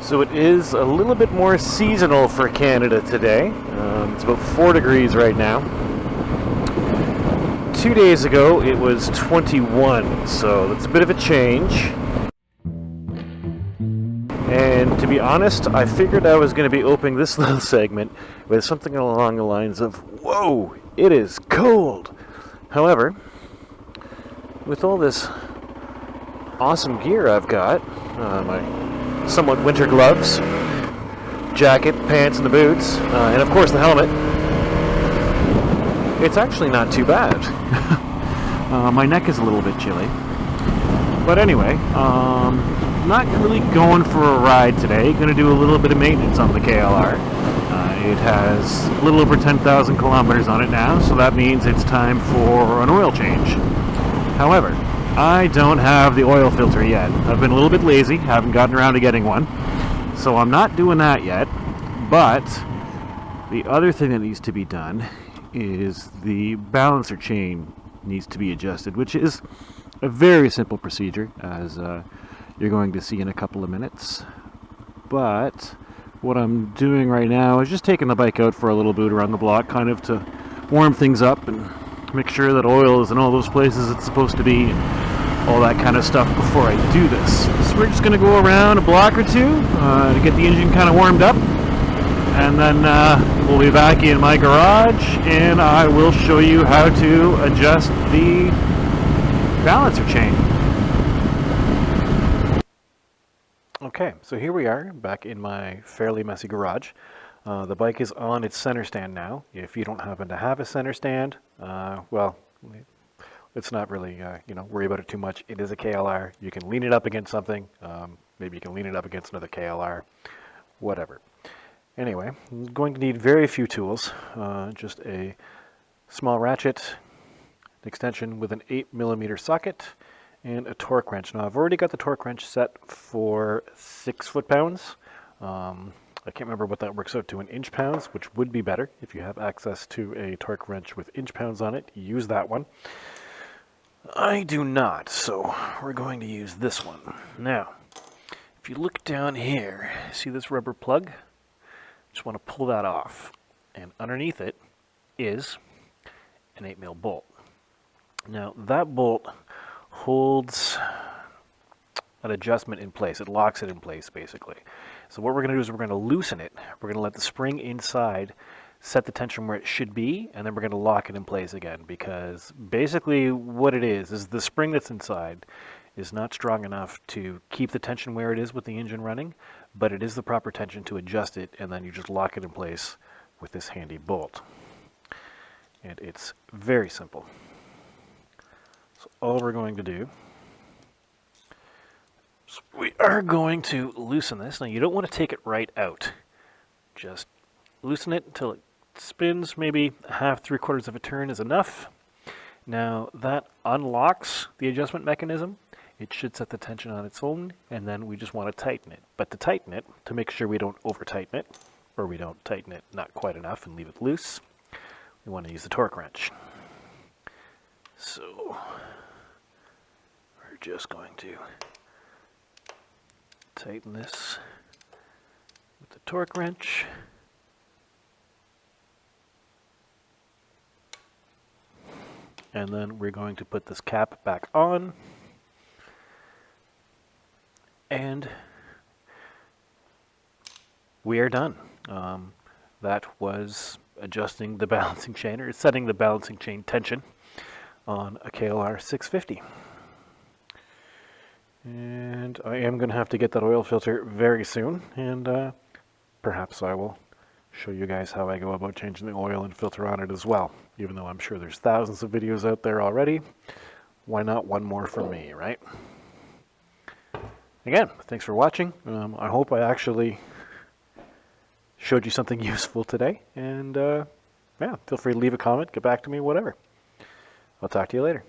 So it is a little bit more seasonal for Canada today. It's about 4 degrees right now. 2 days ago it was 21, so that's a bit of a change. And to be honest, I figured I was going to be opening this little segment with something along the lines of, whoa, it is cold. However, with all this awesome gear I've got, my somewhat winter gloves, jacket, pants, and the boots, and of course the helmet, it's actually not too bad. My neck is a little bit chilly. But anyway, not really going for a ride today. Going to do a little bit of maintenance on the KLR. It has a little over 10,000 kilometers on it now, so that means it's time for an oil change. However, I don't have the oil filter yet. I've been a little bit lazy, haven't gotten around to getting one, so I'm not doing that yet. But the other thing that needs to be done is the balancer chain needs to be adjusted, which is a very simple procedure, as you're going to see in a couple of minutes. But what I'm doing right now is just taking the bike out for a little boot around the block, kind of to warm things up and make sure that oil is in all those places it's supposed to be, and all that kind of stuff before I do this. So we're just going to go around a block or two to get the engine kind of warmed up, and then we'll be back in my garage and I will show you how to adjust the balancer chain. Okay, so here we are back in my fairly messy garage. The bike is on its center stand now. If you don't happen to have a center stand, well, let's not really worry about it too much. It is a KLR. You can lean it up against something. Maybe you can lean it up against another KLR, whatever. Anyway, I'm going to need very few tools. Just a small ratchet, an extension with an 8mm socket, and a torque wrench. Now I've already got the torque wrench set for 6 foot-pounds. I can't remember what that works out to in inch-pounds, which would be better. If you have access to a torque wrench with inch-pounds on it, use that one. I do not, so we're going to use this one. Now, if you look down here, see this rubber plug? Just want to pull that off. And underneath it is an 8mm bolt. Now, that bolt holds an adjustment in place. It locks it in place, basically. So what we're going to do is we're going to loosen it. We're going to let the spring inside set the tension where it should be, and then we're going to lock it in place again, because basically what it is the spring that's inside is not strong enough to keep the tension where it is with the engine running, but it is the proper tension to adjust it, and then you just lock it in place with this handy bolt. And it's very simple. So all we're going to do, so we are going to loosen this. Now you don't want to take it right out. Just loosen it until it spins. Maybe a half, 3/4 of a turn is enough. Now that unlocks the adjustment mechanism. It should set the tension on its own, and then we just want to tighten it. But to tighten it, to make sure we don't over tighten it, or we don't tighten it not quite enough and leave it loose, we want to use the torque wrench. So we're just going to tighten this with the torque wrench. And then we're going to put this cap back on. And we are done. That was adjusting the balancing chain, or setting the balancing chain tension on a KLR650. And I am going to have to get that oil filter very soon, and perhaps I will show you guys how I go about changing the oil and filter on it as well. Even though I'm sure there's thousands of videos out there already, why not one more from me, right? Again, thanks for watching. I hope I actually showed you something useful today, and yeah, feel free to leave a comment, get back to me, whatever. I'll talk to you later.